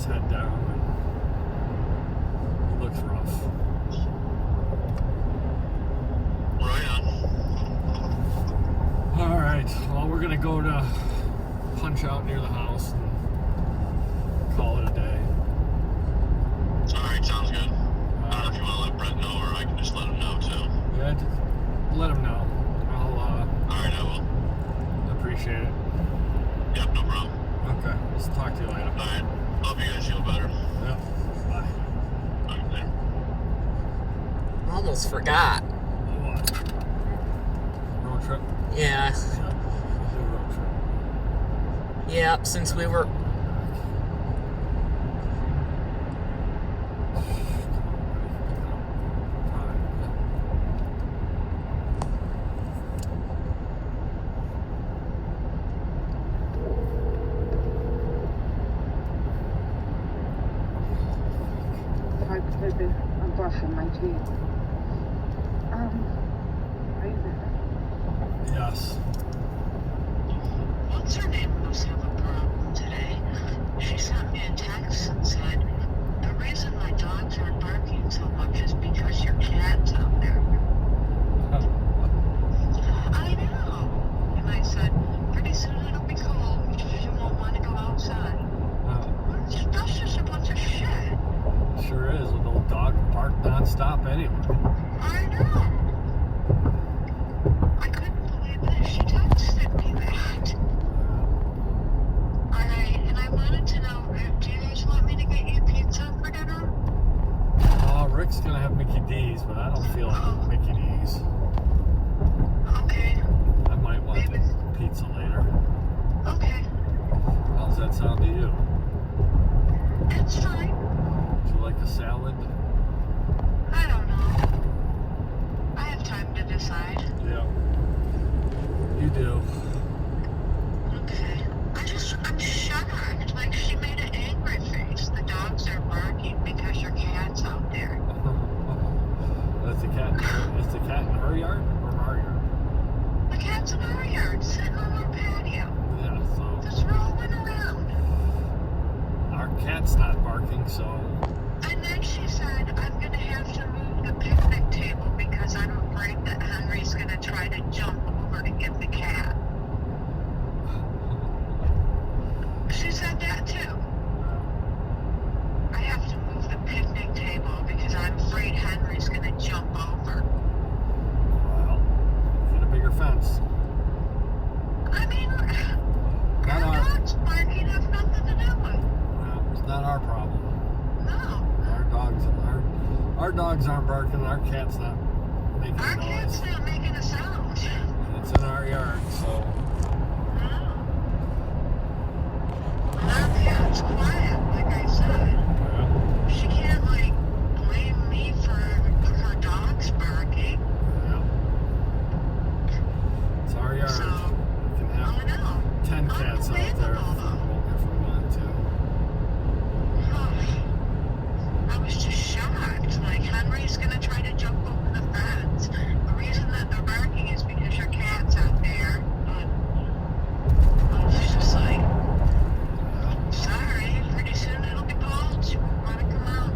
his head down. He looks rough. Right on. All right. Well, we're gonna go to Punch Out near the house and call it a day. Alright, sounds good. I don't know if you want to let Brett know, or I can just let him know, too. Yeah, just let him know. Alright, I will. Appreciate it. Yep, no problem. Okay. Let's talk to you later. Alright. Hope you guys feel better. Yep. Bye. Alright, later. Almost forgot. What? Road trip? Yeah. Yeah. We'll do a road trip. Yep, since we were... I'm brushing my teeth. Are you there? Yes. What's her name must have a problem today. She sent me a text and said, the reason my dogs aren't barking so much is because your cat's out there. I know. And I said, pretty soon it'll be cold. You won't want to go outside. That's just a bunch of shit. Sure is. With old dog bark nonstop anyway. I know. I couldn't believe that. She texted me that. Alright, and I wanted to know, do you guys want me to get you pizza for dinner? Rick's gonna have Mickey D's, but I don't feel like Mickey D's. Okay. I might want pizza later. Okay. How's that sound to you? It's fine. Would you like a salad? I don't know. I have time to decide. Yeah. You do. Okay. I'm shocked. Like, she made an angry face. The dogs are barking because your cat's out there. Is the cat in her yard or our yard? The cat's in our yard, sitting on our patio. Yeah, so Just rolling around. our cat's not barking, so And then she said, I'm going to have to move the picnic table because I'm afraid that Henry's going to try to jump over to get the cat. She said that too. I have to move the picnic table because I'm afraid Henry's going to jump over. well, get a bigger fence. I mean, Not our our, dogs barking have nothing to do with it. well, it's not our problem. No. Our dogs aren't barking. Our cat's not making Our a noise. cat's not making a sound. And it's in our yard, so No. And our cat's quiet, like I said. yeah. She can't, like, blame me for her dogs barking. Yeah. It's our yard. So, We can I have know. 10 cats out there Unbelievable, if we want to. I was just shocked. Like, Henry's gonna try to jump over the fence. The reason that they're barking is because your cat's out there. But I was just like, sorry, pretty soon it'll be cold. You won't want to come out.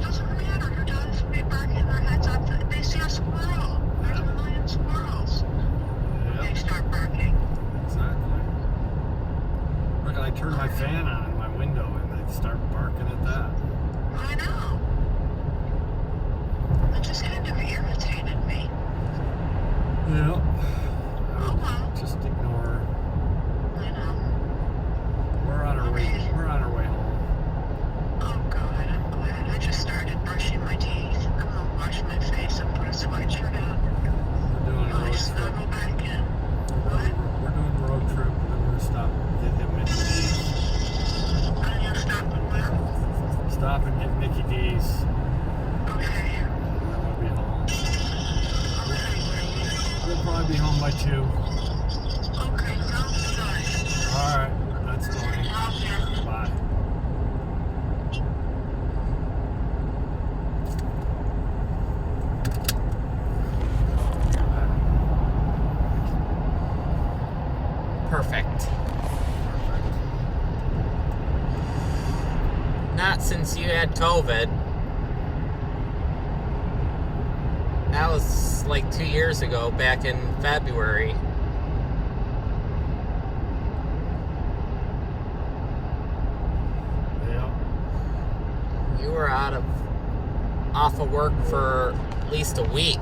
Doesn't matter. Your dogs will be barking their heads off. They see a squirrel. There's a million squirrels. They Yep, start barking. exactly. Look, I turn my fan on in my window and they start barking at that. I know. It just kind of irritated me. Yeah. Oh well. Just ignore her. I know. We're on our way. Okay. We're on our way home. Oh God, I'm glad. I just started brushing my teeth. I'm gonna wash my face and put a sweatshirt on. We're doing a I'll road trip. snuggle back in. We're doing a road trip, and then we're gonna stop and get him Mickey D's. And you'll stop and where? Stop and get Mickey D's. Okay. And then we'll be home. Okay. We'll probably be home by 2. Okay, sounds good. All right, that's going. Okay. Bye. Perfect. Not since you had COVID. That was like 2 years ago, back in February. Yeah. You were off of work for at least a week.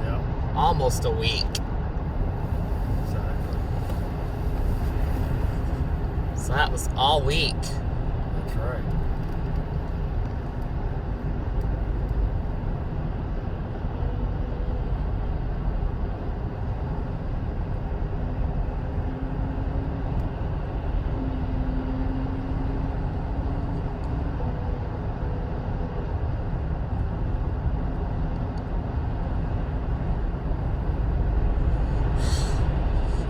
Yeah. Almost a week. Exactly. So that was all week. That's right.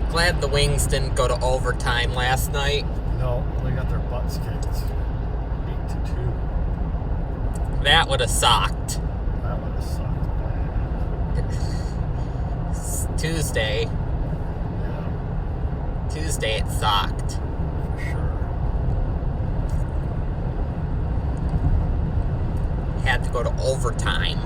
Glad the Wings didn't go to overtime last night. No, they got their butts kicked. 8-2. That would have sucked. That would have sucked bad. It's Tuesday. Yeah, Tuesday it sucked. for sure. Had to go to overtime.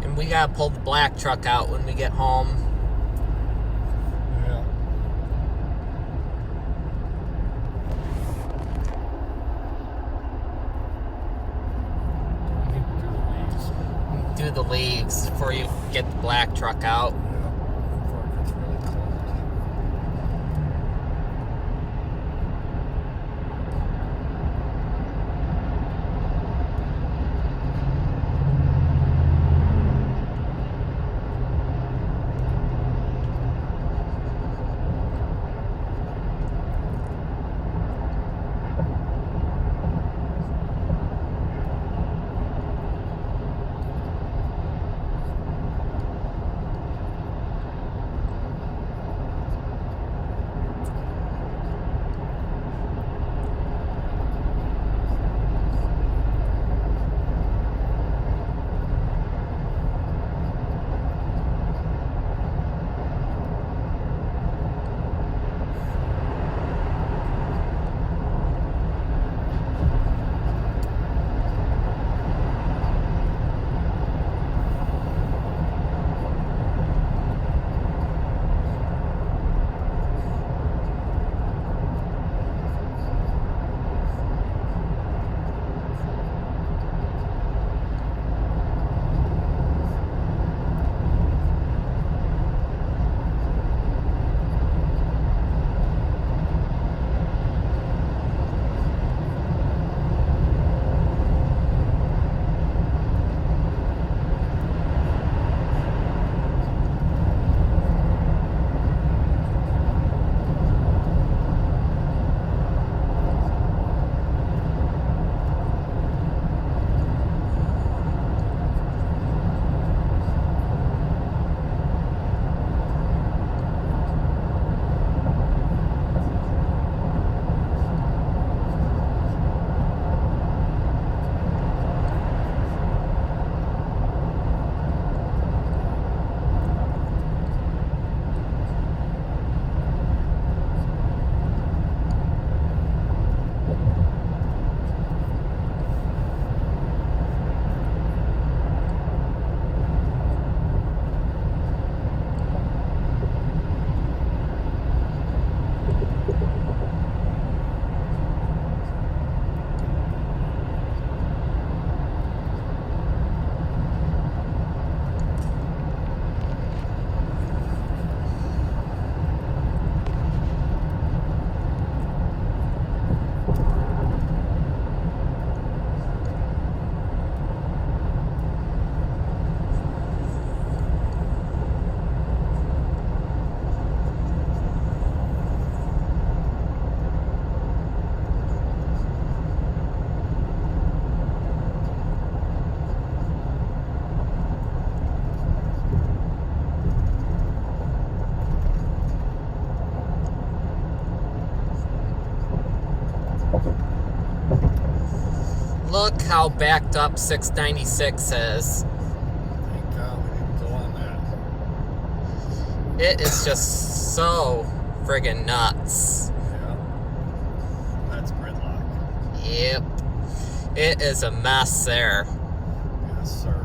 And we gotta pull the black truck out when we get home. Yeah. We need to do the leaves. Do the leaves before you get the black truck out. Yeah. Before it gets really cold. look how backed up 696 is. Thank God we didn't go on that. It is just so friggin' nuts. Yeah. That's gridlock. Yep. It is a mess there. Yes, sir.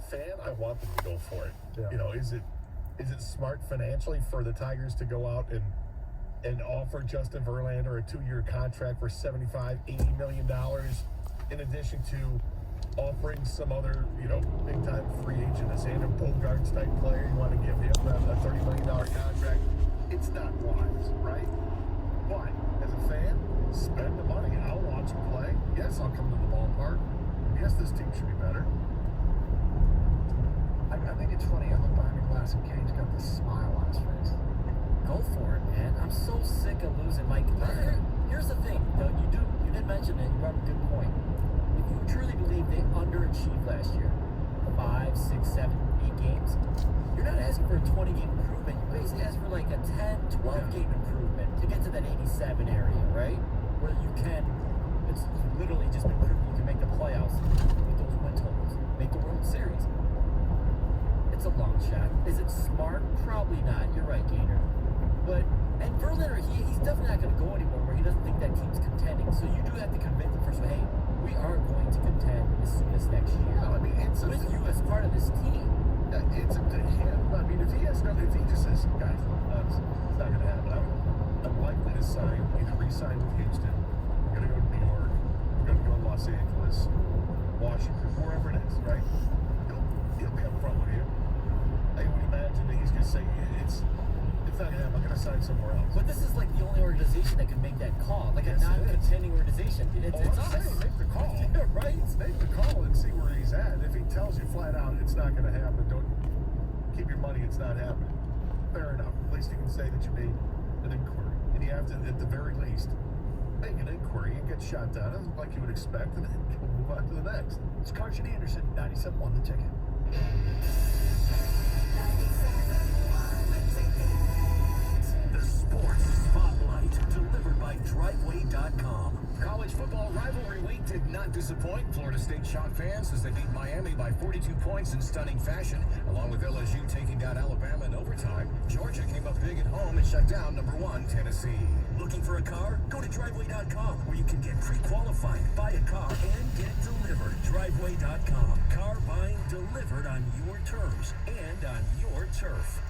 Fan, I want them to go for it. Yeah. You know, is it smart financially for the Tigers to go out and offer Justin Verlander a 2-year contract for $75-80 million, in addition to offering some other, big time free agent, a Xander Bogaerts type player? You want to give him a $30 million contract? It's not wise, right? But as a fan, spend the money. I'll watch him play. Yes, I'll come to the ballpark. Yes, this team should be better. I think it's funny. I look behind the glass and Kane's got this smile on his face. Go for it, man. I'm so sick of losing, Mike. Here's the thing. You did mention it. You brought up a good point. If you truly believe they underachieved last year, 5, 6, 7, 8 games, you're not asking for a 20-game improvement. You're basically asking for like a 10, 12-game improvement to get to that 87 area, right? Where you can, it's literally just been proven you can make the playoffs with those win totals, make the World Series. It's a long shot. Is it smart? Probably not. You're right, Gainer. And Verlander, he's definitely not going to go anywhere where he doesn't think that team's contending. So you do have to convince him first, hey, we are going to contend as soon as next year. No, I mean, it's with you as part of this team. It's up to him. I mean, if he just says, guys, it's not going to happen. I'm likely to either re-sign with Houston, I'm going to go to New York, I'm going to go to Los Angeles, Washington, wherever it is, right? He'll be up front with you. I would imagine that he's going to say, it's not him, I'm going to sign somewhere else. But this is like the only organization that can make that call. Like a non-contending organization. It's us. Make the call. Yeah, right? Make the call and see where he's at. If he tells you flat out it's not going to happen, don't keep your money, it's not happening. Fair enough. At least you can say that you made an inquiry. And you have to, at the very least, make an inquiry and get shot down like you would expect, and then move on to the next. It's Carson Anderson, 97 on the ticket. The Sports Spotlight, delivered by Driveway.com. College football rivalry week did not disappoint. Florida State shocked fans as they beat Miami by 42 points in stunning fashion, along with LSU taking down Alabama in overtime. Georgia came up big at home and shut down #1 Tennessee. Looking for a car? Go to Driveway.com, where you can get pre-qualified, buy a car, and get delivered. Driveway.com. Car buying delivered on your terms and on your turf.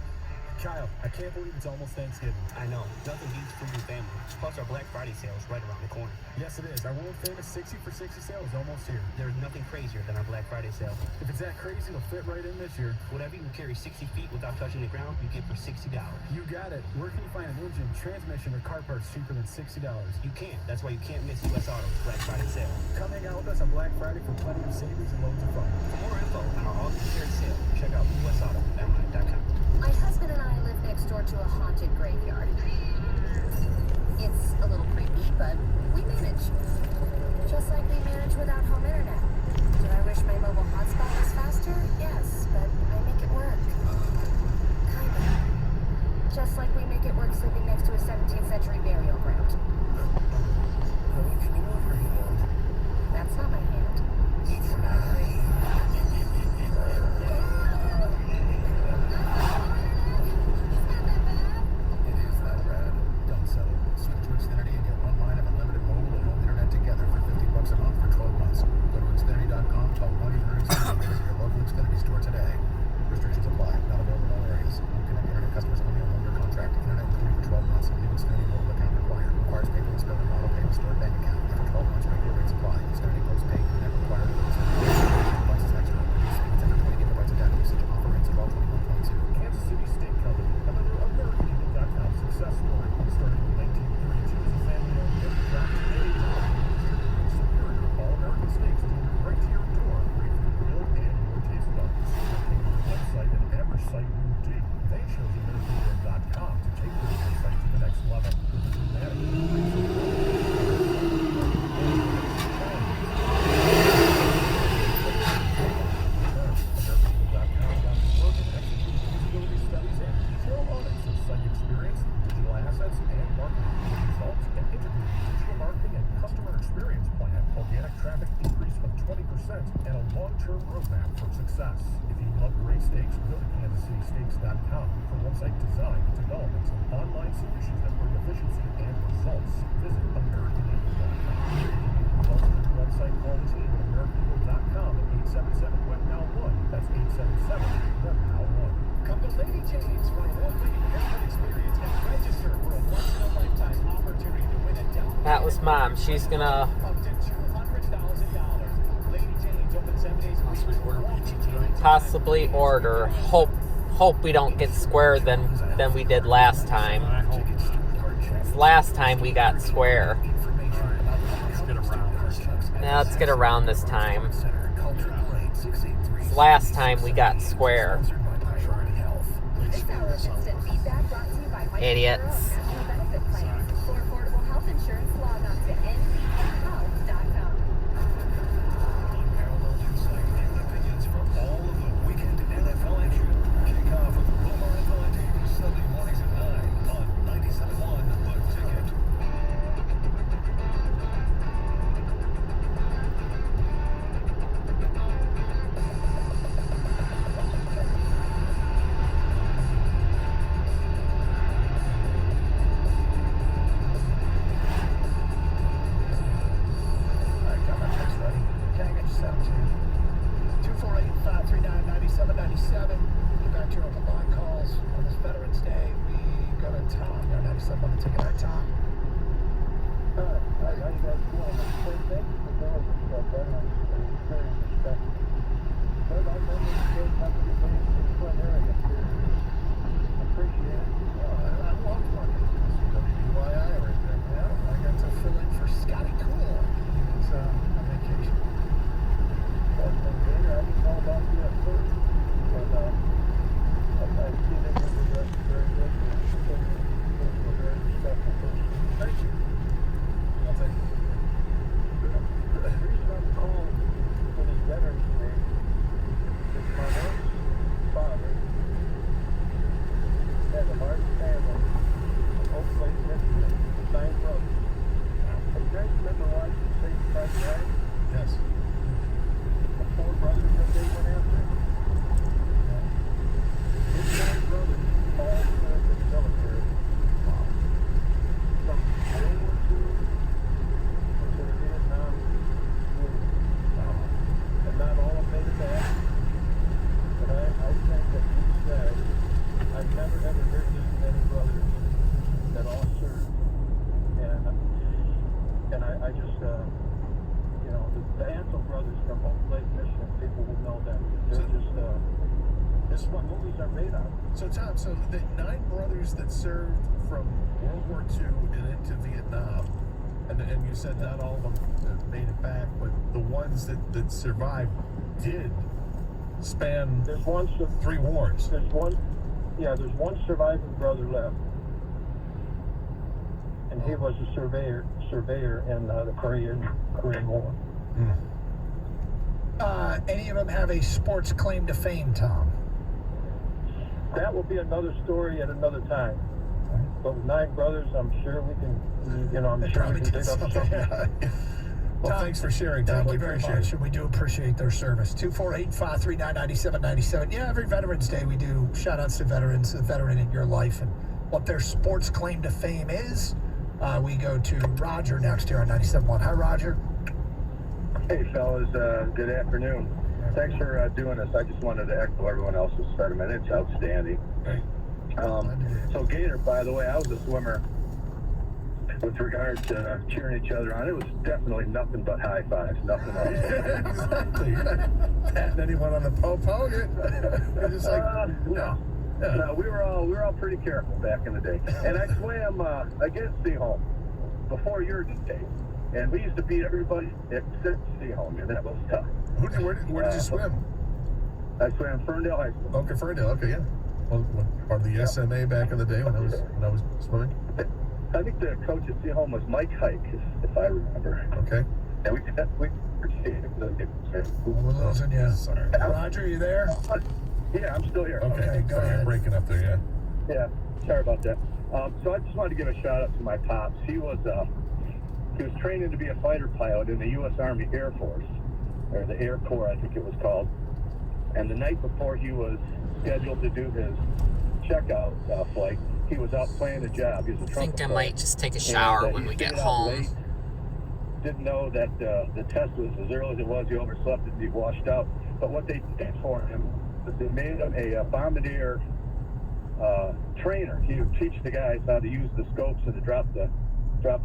Kyle, I can't believe it's almost Thanksgiving. I know. Nothing beats food and family. Plus, our Black Friday sale is right around the corner. Yes, it is. Our world famous 60 for 60 sale is almost here. There's nothing crazier than our Black Friday sale. If it's that crazy, it'll fit right in this year. Whatever you can carry 60 feet without touching the ground, you get for $60. You got it. Where can you find an engine, transmission, or car parts cheaper than $60? You can. That's why you can't miss U.S. Auto's Black Friday sale. Come hang out with us on Black Friday for plenty of savings and loads of fun. For more info on our all-secured sale, check out USAuto.com. My husband and I live next door to a haunted graveyard. It's a little creepy, but we manage. Just like we manage without home internet. Do I wish my mobile hotspot was faster? Yes, but I make it work. Kinda. Just like we make it work sleeping next to a 17th century burial ground. Honey, can you move your hand? That's not my hand. It's mine. It is that bad. Don't settle. Switch to Xfinity and get 1 line of unlimited mobile and home internet together for $50 a month for 12 months. Go to Xfinity.com, call 1-800-XFINITY, visit your local Xfinity store today. Restrictions apply. Not available in all areas. Unconnected internet customers only on 1-year contract. Internet included for 12 months. New Xfinity mobile account required. Requires paperless billing, auto pay, and stored bank account. After 12 months, regular rates apply. Xfinity postpaid. Internet required. Devices long-term roadmap for success. If you love great steaks, go to KansasCitySteaks.com for website design, development, and online solutions that bring efficiency and results. Visit AmericanEagle.com. Also, the website, call the team at AmericanEagle.com at 877-WEB-NOW1. That's 877-WEB-NOW1. Come to Lady Jane's for a award-winning haircut experience and register for a once-in-a-lifetime opportunity to win a down That was Mom. She's gonna up to $200,000. Lady Jane's open 7 days a week. possibly order. Hope we don't get square than we did last time. I hope not. Last time we got square. Let's get around. Now let's get around this time. Last time we got square. This hour of instant feedback brought to you by White Idiots. National Benefit Plan. For affordable health insurance, log on to nbhealth.com. Unparalleled insight and opinions for all of the weekend NFL action. Kick off with Boomer and Valenti, Sunday mornings at 9 on 97.1 The Ticket. So, Tom, the 9 brothers that served from World War II and into Vietnam, and you said not all of them made it back, but the ones that survived did span 3 wars. There's one surviving brother left. And he was a surveyor in the Korean War. Any of them have a sports claim to fame, Tom? That will be another story at another time. But with 9 brothers, I'm sure we can, I'm sure we can dig up something. Well, Tom, thanks for sharing, Tom. Thank We you very appreciate much. it. We do appreciate their service. 248-539-9797. Yeah, every Veterans Day we do shout-outs to veterans, a veteran in your life, and what their sports claim to fame is. We go to Roger next here on 97.1. Hi, Roger. Hey, fellas. Good afternoon. Thanks for doing this. I just wanted to echo everyone else's sentiment. It's outstanding. So, Gator, by the way, I was a swimmer. With regard to cheering each other on, it was definitely nothing but high fives, nothing else. Exactly. You're not patting anyone on the po-po. You're just like, no, we were all pretty careful back in the day. And I swam against Seaholm before your day. And we used to beat everybody except Seaholm, and that was tough. Where did you swim? I swam Ferndale High School. Okay, Ferndale. Okay, yeah. Well, part of the SMA back in the day when I was swimming. I think the coach at Seaholm was Mike Hike, if I remember. Okay. And we We're losing you. Sorry. Roger, you there? Yeah, I'm still here. Okay, go sorry, ahead. I'm breaking up there, yeah. Yeah, sorry about that. So I just wanted to give a shout out to my pops. He was training to be a fighter pilot in the U.S. Army Air Force, or the Air Corps, I think it was called. And the night before he was scheduled to do his checkout flight, he was out playing a job. He was a I trumpet think I player. might just take a shower And, when we he get stayed out home. late. Didn't know that the test was as early as it was. He overslept and he washed out. But what they did for him was they made him a bombardier trainer. He would teach the guys how to use the scopes and to drop the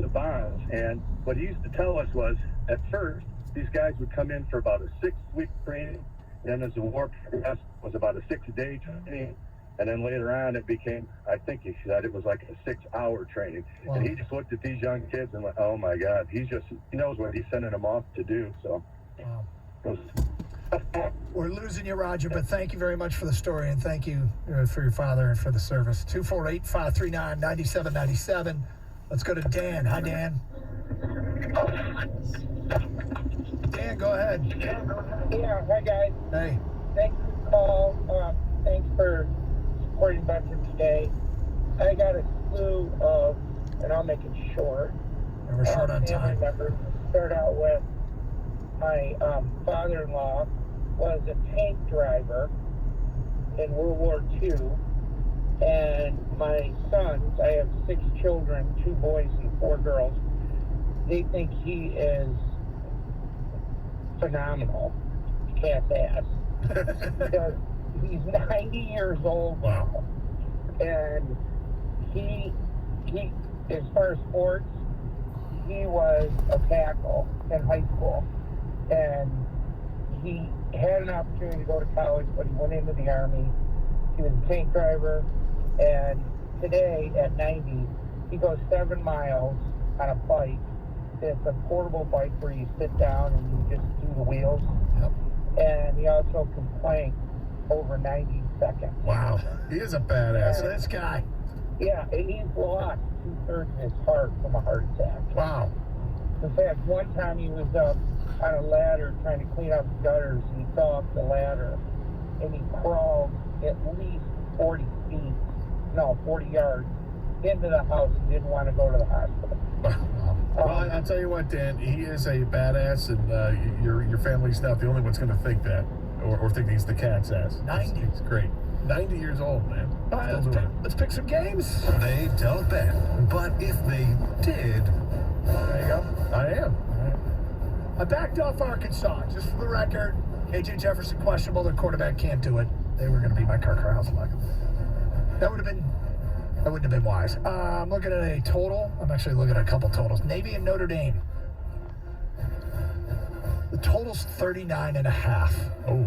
bombs. And what he used to tell us was, at first, these guys would come in for about a 6-week training. And then as the war progressed, it was about a 6-day training. And then later on, it became, I think he said it was like a 6-hour training. Wow. And he just looked at these young kids and went, oh my God, he knows what he's sending them off to do. So, We're losing you, Roger, but thank you very much for the story, and thank you for your father and for the service. 248-539-9797. Let's go to Dan. Hi, Dan. Dan, go ahead. Yeah, hi, guys. Hey. Thanks for the call. Thanks for supporting Veterans Day. I got a slew of, and I'll make it short, And we're short on family time. members. Start out with my father-in-law was a tank driver in World War II, and my sons, I have 6 children, 2 boys and 4 girls. They think he is phenomenal, cat's ass, because he's 90 years old now, and he, as far as sports, he was a tackle in high school, and he had an opportunity to go to college, but he went into the Army. He was a tank driver, and today, at 90, he goes 7 miles on a bike. It's a portable bike where you sit down and you just do the wheels. Yep. And he also can plank over 90 seconds. Wow. He is a badass. So this guy. Yeah, and he's lost 2/3 of his heart from a heart attack. Wow. In fact, one time he was up on a ladder trying to clean up gutters, and he fell off the ladder, and he crawled at least 40 yards into the house. He didn't want to go to the hospital. Well, I'll tell you what, Dan, he is a badass, and your family's not the only one's going to think that, or think he's the cat's ass. 90. He's great. 90 years old, man. All right, let's pick some games. They don't bet, but if they did, There you go. I am. I backed off Arkansas, just for the record. KJ Jefferson questionable. Their quarterback can't do it. They were going to beat my Car House luck. That wouldn't have been wise. I'm looking at a total. I'm actually looking at a couple totals. Navy and Notre Dame. The total's 39.5. Oh.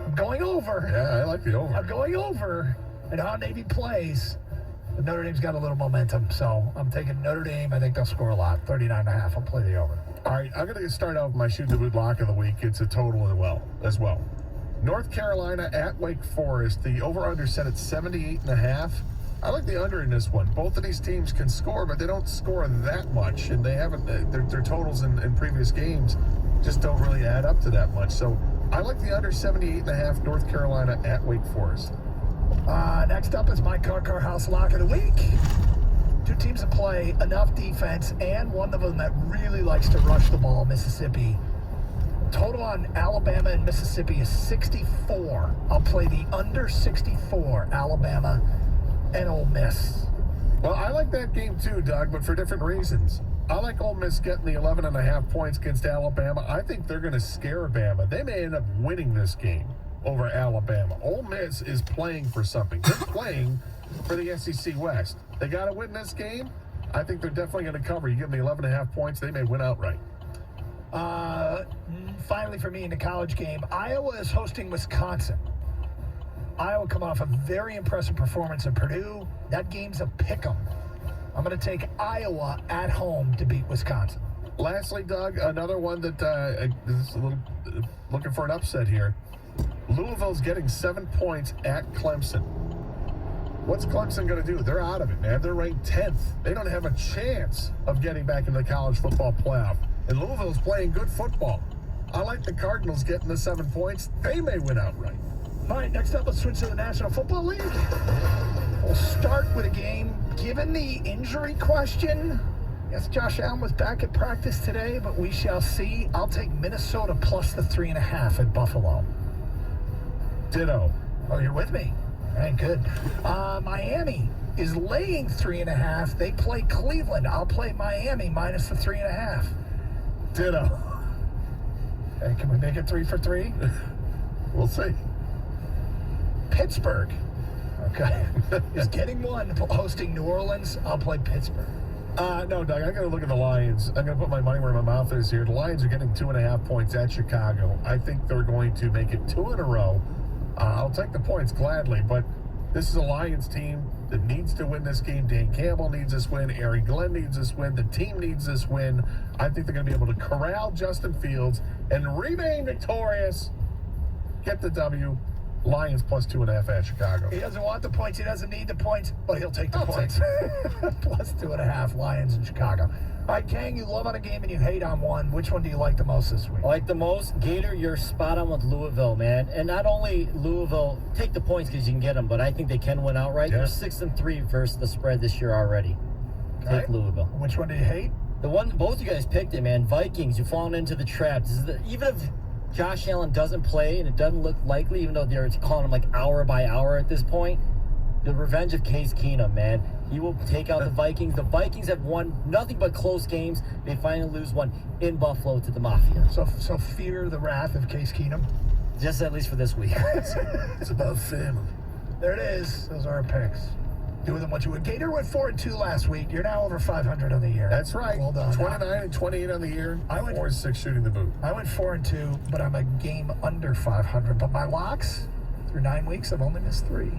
I'm going over. Yeah, I like the over. I'm going over. And how Navy plays. But Notre Dame's got a little momentum, so I'm taking Notre Dame. I think they'll score a lot. 39.5. I'll play the over. All right, I'm going to start out with my shoot the boot lock of the week. It's a total as well. North Carolina at Wake Forest. The over-under set at 78.5. I like the under in this one. Both of these teams can score, but they don't score that much, and they haven't. Their totals in previous games just don't really add up to that much. So I like the under 78.5. North Carolina at Wake Forest. Next up is my Car House lock of the week. 2 teams that play enough defense, and one of them that really likes to rush the ball, Mississippi. Total on Alabama and Mississippi is 64. I'll play the under 64, Alabama and Ole Miss. Well, I like that game too, Doug, but for different reasons. I like Ole Miss getting the 11.5 points against Alabama. I think they're going to scare Bama. They may end up winning this game over Alabama. Ole Miss is playing for something. They're playing for the SEC West. They got to win this game. I think they're definitely going to cover. You give them the 11.5 points, they may win outright. Finally for me in the college game, Iowa is hosting Wisconsin. Iowa coming off a very impressive performance at Purdue. That game's a pick'em. I'm going to take Iowa at home to beat Wisconsin. Lastly, Doug, another one that is a little looking for an upset here. Louisville's getting 7 points at Clemson. What's Clemson going to do? They're out of it, man. They're ranked 10th. They don't have a chance of getting back into the college football playoff. And Louisville's playing good football. I like the Cardinals getting the 7 points. They may win outright. All right, next up, let's switch to the National Football League. We'll start with a game. Given the injury question, Yes, Josh Allen was back at practice today, but we shall see. I'll take Minnesota plus the 3.5 at Buffalo. Ditto. Oh, you're with me. All right, good. Miami is laying 3.5. They play Cleveland. I'll play Miami minus the 3.5. Ditto. Hey, can we make it 3 for 3? We'll see. Pittsburgh. Okay. is getting one hosting New Orleans. I'll play Pittsburgh. No, Doug, I'm going to look at the Lions. I'm going to put my money where my mouth is here. The Lions are getting 2.5 points at Chicago. I think they're going to make it 2 in a row. I'll take the points gladly, but this is a Lions team that needs to win this game. Dan Campbell needs this win. Aaron Glenn needs this win. The team needs this win. I think they're going to be able to corral Justin Fields and remain victorious. Get the W. Lions plus 2.5 at Chicago. He doesn't want the points. He doesn't need the points, but he'll take the points. Plus 2.5, Lions in Chicago. All right, Kang, you love on a game and you hate on one. Which one do you like the most this week? I like the most. Gator, you're spot on with Louisville, man. And not only Louisville, take the points because you can get them, but I think they can win outright. Yeah. They're 6-3 versus the spread this year already. Okay. Take Louisville. Which one do you hate? The one both you guys picked it, man. Vikings, you've fallen into the trap. Even if Josh Allen doesn't play, and it doesn't look likely, even though they're calling him like hour by hour at this point, the revenge of Case Keenum, man. He will take out the Vikings. The Vikings have won nothing but close games. They finally lose one in Buffalo to the Mafia. So fear the wrath of Case Keenum? Just at least for this week. It's about family. There it is. Those are our picks. Do with them what you would. Gator went 4-2 last week. You're now over 500 on the year. That's right. Well done. 29 and 28 on the year. I went 4-6 shooting the boot. I went 4-2, but I'm a game under 500. But my locks through 9 weeks, I've only missed 3.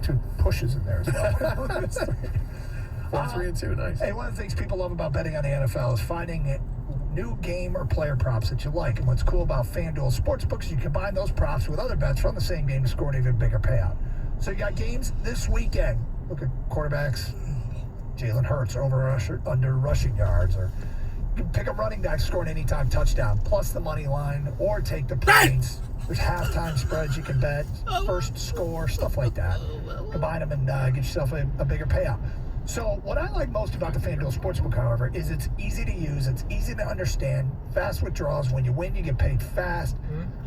2 pushes in there as well. 4-3-2, nice. Hey, one of the things people love about betting on the NFL is finding new game or player props that you like. And what's cool about FanDuel Sportsbooks is you combine those props with other bets from the same game to score an even bigger payout. So you got games this weekend. Look at quarterbacks. Jalen Hurts under rushing yards, or you can pick a running back scoring anytime touchdown, plus the money line, or take the points. There's halftime spreads you can bet, first score, stuff like that. Combine them and get yourself a bigger payout. So what I like most about the FanDuel Sportsbook, however, is it's easy to use, it's easy to understand, fast withdrawals. When you win, you get paid fast.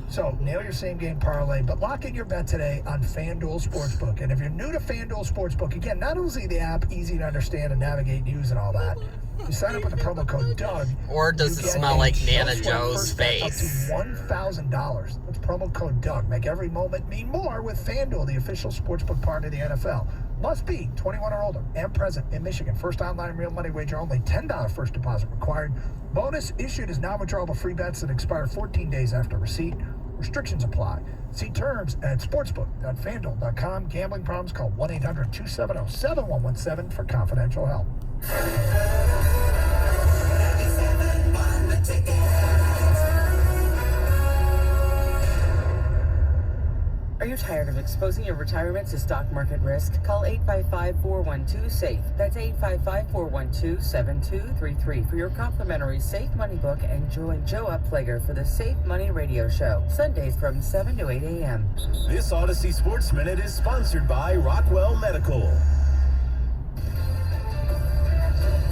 So nail your same-game parlay, but lock in your bet today on FanDuel Sportsbook. And if you're new to FanDuel Sportsbook, again, not only is the app easy to understand and navigate and use and all that, you sign up with the promo code Doug. Or does it smell like Nana Joe's face? Up to $1,000. That's promo code Doug. Make every moment mean more with FanDuel, the official sportsbook partner of the NFL. Must be 21 or older and present in Michigan. First online real money wager only. $10 first deposit required. Bonus issued as non-withdrawable free bets that expire 14 days after receipt. Restrictions apply. See terms at sportsbook.fanduel.com. Gambling problems, call 1-800-270-7117 for confidential help. Are you tired of exposing your retirement to stock market risk? Call 855-412-SAFE. That's 855-412-7233 for your complimentary Safe Money book, and join Joe Upflager for the Safe Money Radio Show, Sundays from 7 to 8 a.m. This Odyssey Sports Minute is sponsored by Rockwell Medical.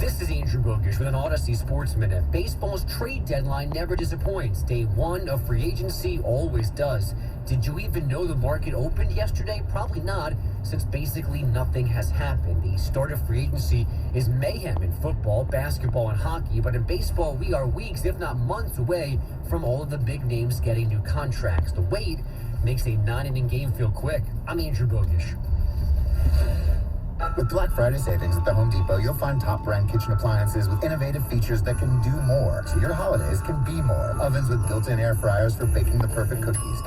This is Andrew Bogish with an Odyssey Sports Minute. Baseball's trade deadline never disappoints. Day one of free agency always does. Did you even know the market opened yesterday? Probably not, since basically nothing has happened. The start of free agency is mayhem in football, basketball, and hockey, but in baseball, we are weeks, if not months away from all of the big names getting new contracts. The wait makes a 9-inning game feel quick. I'm Andrew Bogish. With Black Friday savings at the Home Depot, you'll find top brand kitchen appliances with innovative features that can do more, so your holidays can be more. Ovens with built-in air fryers for baking the perfect cookies.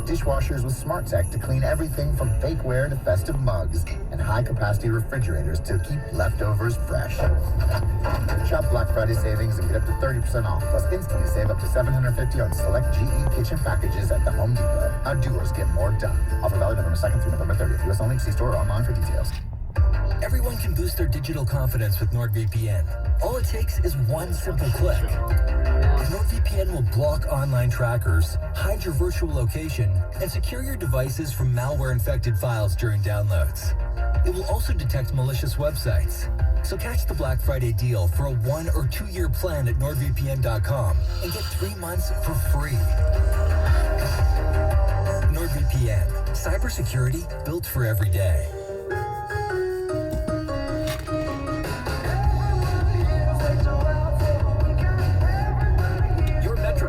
Dishwashers with smart tech to clean everything from bakeware to festive mugs, and high-capacity refrigerators to keep leftovers fresh. Shop Black Friday savings and get up to 30% off, plus instantly save up to $750 on select GE kitchen packages at the Home Depot. How doers get more done. Offer valid November 2nd through November 30th. U.S. only. See store or online for details. Everyone can boost their digital confidence with NordVPN. All it takes is one simple click. NordVPN will block online trackers, hide your virtual location, and secure your devices from malware-infected files during downloads. It will also detect malicious websites. So catch the Black Friday deal for a 1 or 2 year plan at NordVPN.com and get 3 months for free. NordVPN, cybersecurity built for every day.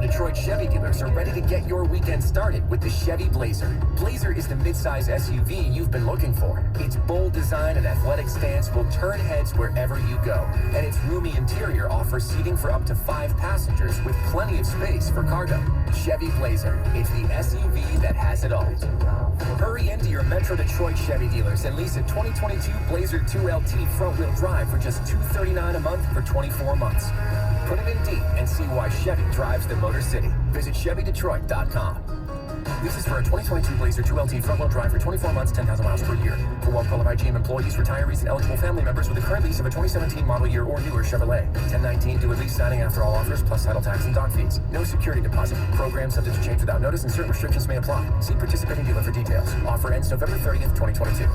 Detroit Chevy dealers are ready to get your weekend started with the Chevy Blazer. Blazer is the midsize SUV you've been looking for. Its bold design and athletic stance will turn heads wherever you go. And its roomy interior offers seating for up to 5 passengers with plenty of space for cargo. Chevy Blazer. It's the SUV that has it all. Hurry into your Metro Detroit Chevy dealers and lease a 2022 Blazer 2LT front-wheel drive for just $239 a month for 24 months. Put it in deep and see why Chevy drives the Motor City. Visit ChevyDetroit.com. This is for a 2022 Blazer 2LT front-wheel drive for 24 months, 10,000 miles per year. For well-qualified GM employees, retirees, and eligible family members with a current lease of a 2017 model year or newer Chevrolet. 1019 due at lease signing after all offers, plus title tax and dock fees. No security deposit. Program subject to change without notice and certain restrictions may apply. See participating dealer for details. Offer ends November 30th, 2022.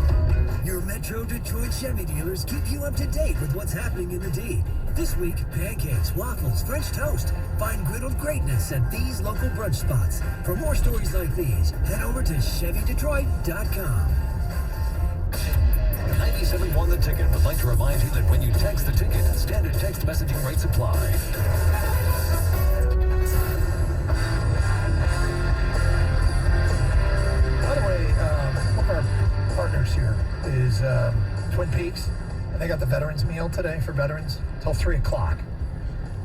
Your Metro Detroit Chevy dealers keep you up to date with what's happening in the D. This week, pancakes, waffles, French toast. Find griddled greatness at these local brunch spots. For more stories like these, head over to ChevyDetroit.com. 97 won the ticket, would like to remind you that when you text the ticket, standard text messaging rates apply. By the way, one of our partners here is Twin Peaks. And they got the veterans meal today for veterans till 3 o'clock.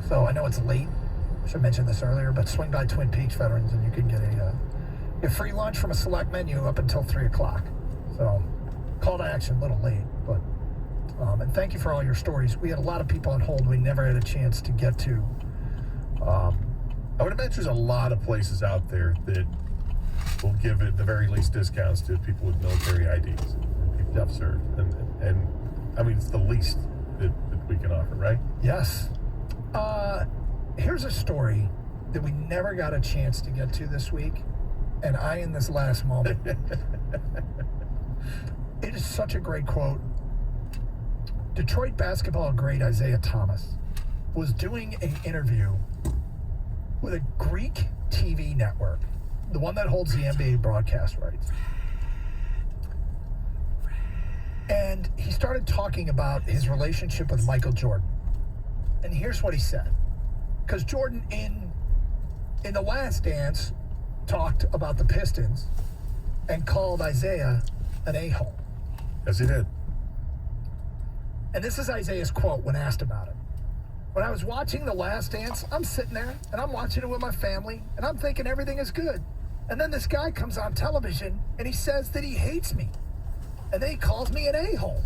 So I know it's late. I should have mentioned this earlier, but swing by Twin Peaks veterans and you can get a free lunch from a select menu up until 3 o'clock. So call to action, a little late, but and thank you for all your stories. We had a lot of people on hold we never had a chance to get to. I would imagine there's a lot of places out there that will give at the very least discounts to people with military IDs, people who have served, and I mean it's the least that we can offer, right? Yes. Here's a story that we never got a chance to get to this week, and I in this last moment. It is such a great quote. Detroit basketball great Isaiah Thomas was doing an interview with a Greek TV network, the one that holds the NBA broadcast rights. And he started talking about his relationship with Michael Jordan. And here's what he said. Because Jordan, in The Last Dance, talked about the Pistons and called Isaiah an a-hole. Yes, he did. And this is Isaiah's quote when asked about it. When I was watching The Last Dance, I'm sitting there, and I'm watching it with my family, and I'm thinking everything is good. And then this guy comes on television, and he says that he hates me. And then he calls me an a-hole.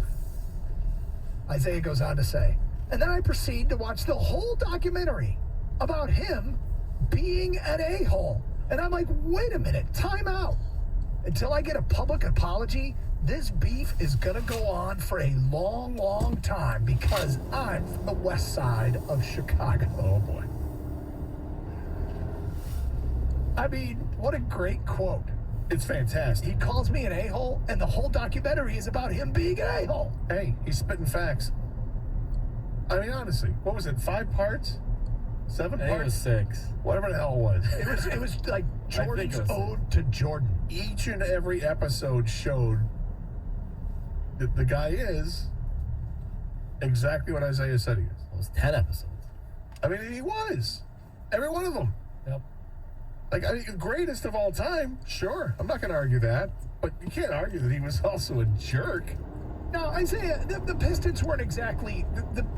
Isaiah goes on to say, and then I proceed to watch the whole documentary about him being an a-hole. And I'm like, wait a minute, time out. Until I get a public apology, this beef is going to go on for a long, long time because I'm from the west side of Chicago. Oh, boy. I mean, what a great quote. It's fantastic. He calls me an a-hole, and the whole documentary is about him being an a-hole. Hey, he's spitting facts. I mean, honestly, what was it, 5 parts? 7 parts? It was 6. Whatever the hell it was. It was like Jordan's ode to Jordan. Each and every episode showed that the guy is exactly what Isaiah said he is. It was 10 episodes. I mean, he was. Every one of them. Yep. Like, I mean, greatest of all time, sure. I'm not going to argue that. But you can't argue that he was also a jerk. No, Isaiah, the Pistons weren't exactly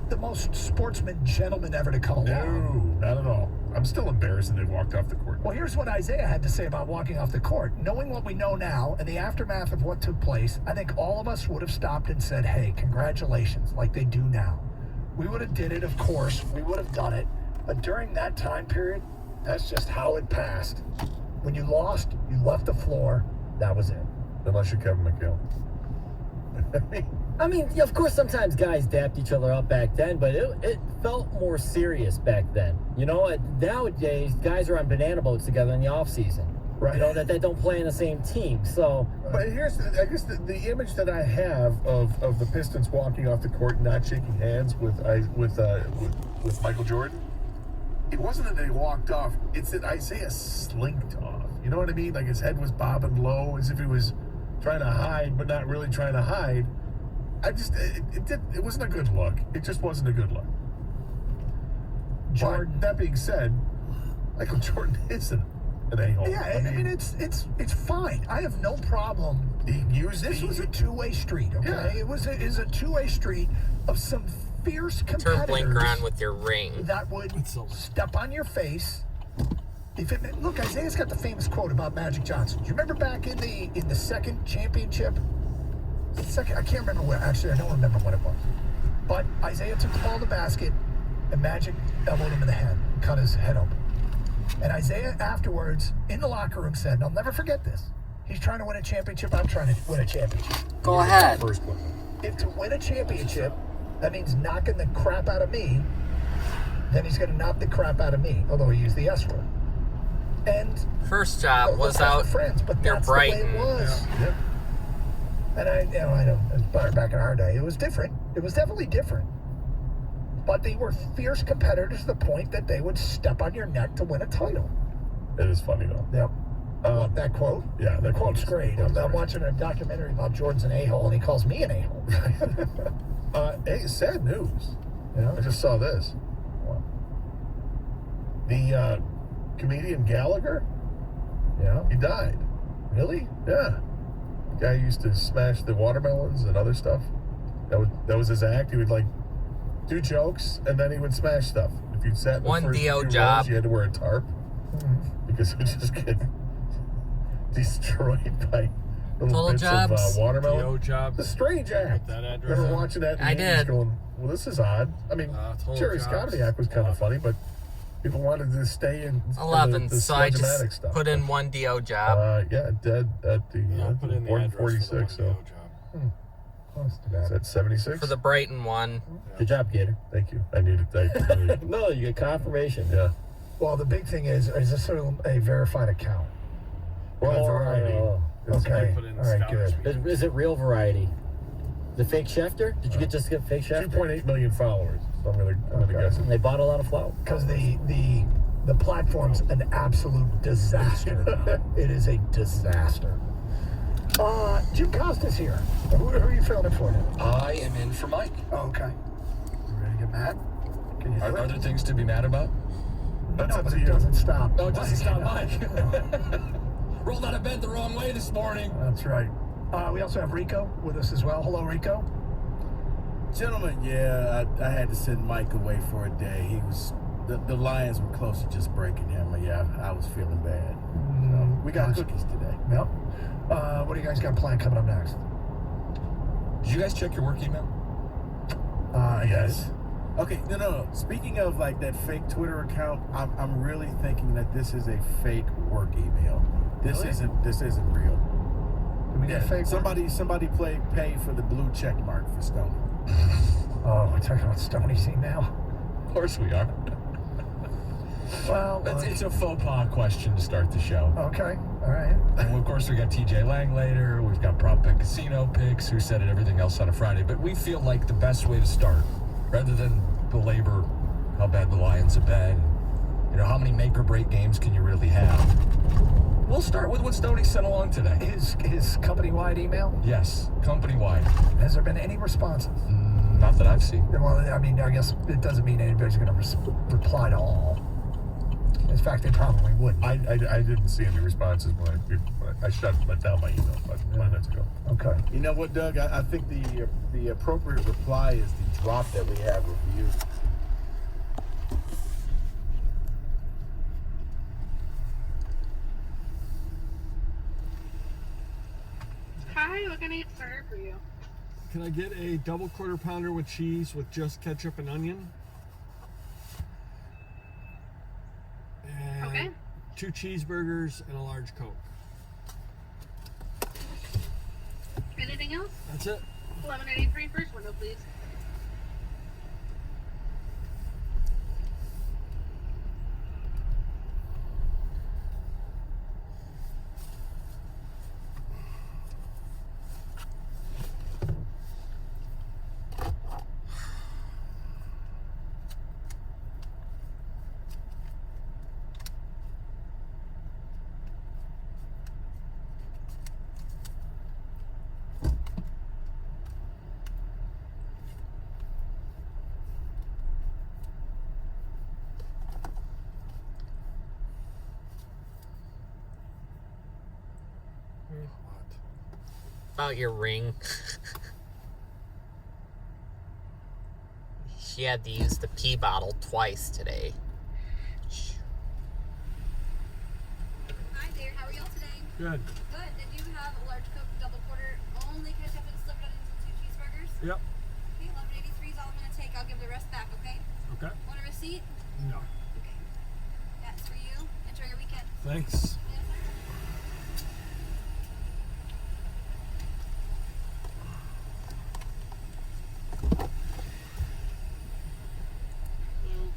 the most sportsman gentleman ever to come along. No, not at all. I'm still embarrassed that they walked off the court. Well, here's what Isaiah had to say about walking off the court. Knowing what we know now and the aftermath of what took place, I think all of us would have stopped and said, hey, congratulations, like they do now. We would have did it, of course. We would have done it. But during that time period, that's just how it passed. When you lost, you left the floor. That was it. Unless you're Kevin McHale. I mean, of course, sometimes guys dapped each other up back then, but it felt more serious back then. You know, nowadays, guys are on banana boats together in the off season. Right. You know, that they don't play in the same team. So, but here's, I guess, the image that I have of the Pistons walking off the court, not shaking hands with Michael Jordan. It wasn't that they walked off. It's that Isaiah slinked off. You know what I mean? Like his head was bobbing low, as if he was trying to hide, but not really trying to hide. It wasn't a good look. It just wasn't a good look. Jordan. But that being said, Michael Jordan isn't an a-hole. Yeah, I mean it's fine. I have no problem. This was a two-way street. Okay, yeah. It was a two-way street of some fierce competitors. Turn blinker on with your ring. That would step on your face. Look, Isaiah's got the famous quote about Magic Johnson. Do you remember back in the second championship? I can't remember where. Actually, I don't remember what it was. But Isaiah took the ball to the basket, and Magic elbowed him in the head, cut his head open. And Isaiah afterwards, in the locker room, said, and I'll never forget this, he's trying to win a championship, I'm trying to win a championship. Go ahead. First one. If to win a championship, that means knocking the crap out of me, then he's going to knock the crap out of me, although he used the S word. And first job was out friends, but near that's Brighton. The way it was. Yeah. And I know, it was better back in our day. It was different. It was definitely different. But they were fierce competitors to the point that they would step on your neck to win a title. It is funny, though. Yep. That quote? Yeah, that quote's great. I'm watching a documentary about Jordan's an a-hole, and he calls me an a-hole. Hey, sad news. Yeah. I just saw this. The comedian Gallagher? Yeah. He died. Really? Yeah. The guy used to smash the watermelons and other stuff. That was his act. He would, do jokes, and then he would smash stuff. If you sat in the One first DO few job. rows, you had to wear a tarp because it would just get destroyed by little Total bits jobs. of watermelon. DO job. It's a strange act. That address. Remember watching that? And I the Yankees did. Going, well, this is odd. I mean, Jerry's comedy act was kind of funny, but people wanted to stay in 11, the so I just sludge-o-matic stuff. put in one DO job. Dead at the put in the address for the 146. one DO So job. is that 76? For the Brighton one. good job, Gator. Thank you. I needed that. No, you get confirmation. Yeah. Well, the big thing is this sort of a verified account? Well, variety. Okay. Put in All right, Scottish good. Is it real variety? The fake Schefter? Did you just get fake Schefter? 2.8 million followers. So I'm gonna guess it. They bought a lot of flour. Because the platform's an absolute disaster. It is a disaster. Jim Costa's here. Who are you filling in for now? I am in for Mike. Oh, okay. You ready to get mad? Can you Are there things to be mad about? No, but it doesn't stop. Oh, it doesn't stop Mike. Rolled out of bed the wrong way this morning. That's right. We also have Rico with us as well. Hello, Rico. Gentlemen, I had to send Mike away for a day. He was the Lions were close to just breaking him. I was feeling bad. So we got cookies today. Yep. What do you guys got planned coming up next? Did you guys check your work email? Yes. Okay, no. Speaking of that fake Twitter account, I'm really thinking that this is a fake work email. This isn't real. Do we get fake? Somebody pay for the blue check mark for Stone. Oh, we're talking about Stony scene now. Of course we are. Well, it's a faux pas question to start the show. Okay, all right. And of course, we got TJ Lang later. We've got Prop Bet Casino picks. Who said it? Everything else on a Friday. But we feel like the best way to start, rather than belabor how bad the Lions have been, how many make or break games can you really have? We'll start with what Stoney sent along today. His company-wide email? Yes, company-wide. Has there been any responses? Not that I've seen. Well, I mean, I guess it doesn't mean anybody's going to reply to all. In fact, they probably wouldn't. I didn't see any responses when I shut down my email 5 minutes ago. Okay. You know what, Doug? I think the appropriate reply is the drop that we have reviewed. Hi, what can I get started for you? Can I get a double quarter pounder with cheese with just ketchup and onion? And Okay. 2 cheeseburgers and a large Coke. Anything else? That's it. Lemonade 83 first window, please. About your ring. She had to use the pee bottle twice today. Hi there, how are y'all today? Good. Good. Did you have a large Coke double quarter, only ketchup and slipped it into 2 cheeseburgers? Yep. Okay, 1183 is all I'm going to take. I'll give the rest back, okay? Okay. Want a receipt? No. Okay. That's for you. Enjoy your weekend. Thanks.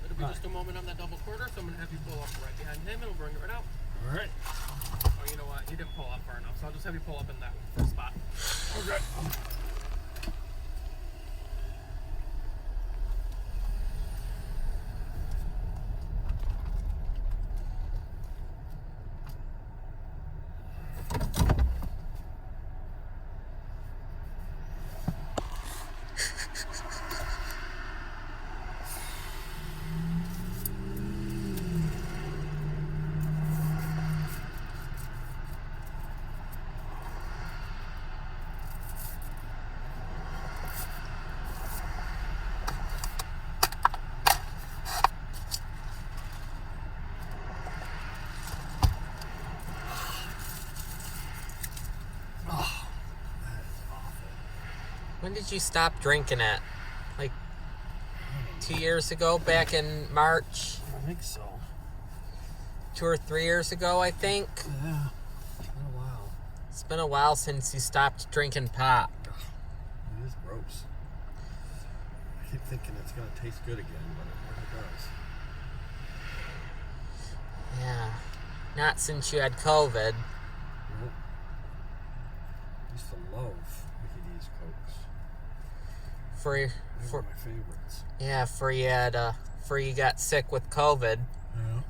It'll be just a moment on that double quarter, so I'm going to have you pull up right behind him and we'll bring it right out. All right. Oh, you know what? He didn't pull up far enough, so I'll just have you pull up in that first spot. Okay. When did you stop drinking it? Like 2 years ago, back in March? I think so. 2 or 3 years ago, I think. Yeah. It's been a while. It's been a while since you stopped drinking pop. It is gross. I keep thinking it's going to taste good again, but it never does. Yeah. Not since you had COVID. Nope. I used to love Mickey D's Cokes. They were my favorites. Yeah, before you got sick with COVID. Yeah.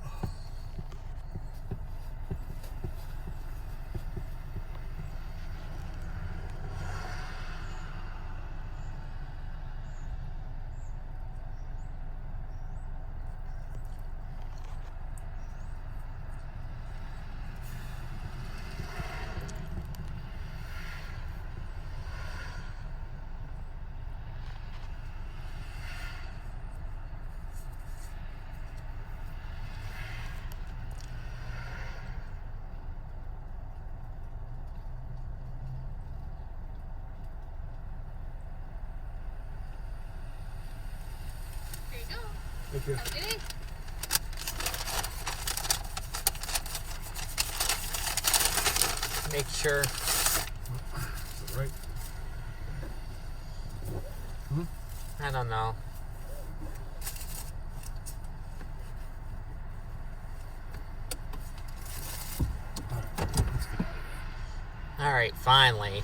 Here you go. Thank you. Have a good day. Make sure. Is it right? I don't know. Alright, finally.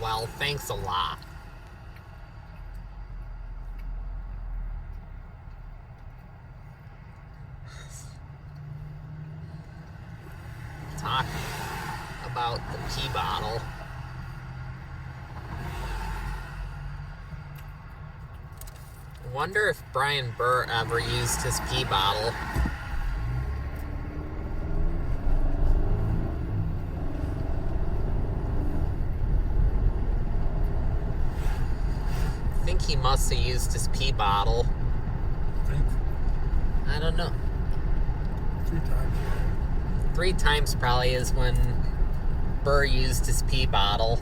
Well, thanks a lot. Talk about the pee bottle. Wonder if Brian Burr ever used his pee bottle. I think he must have used his pee bottle. don't know. 3 times. 3 times probably is when Burr used his pee bottle.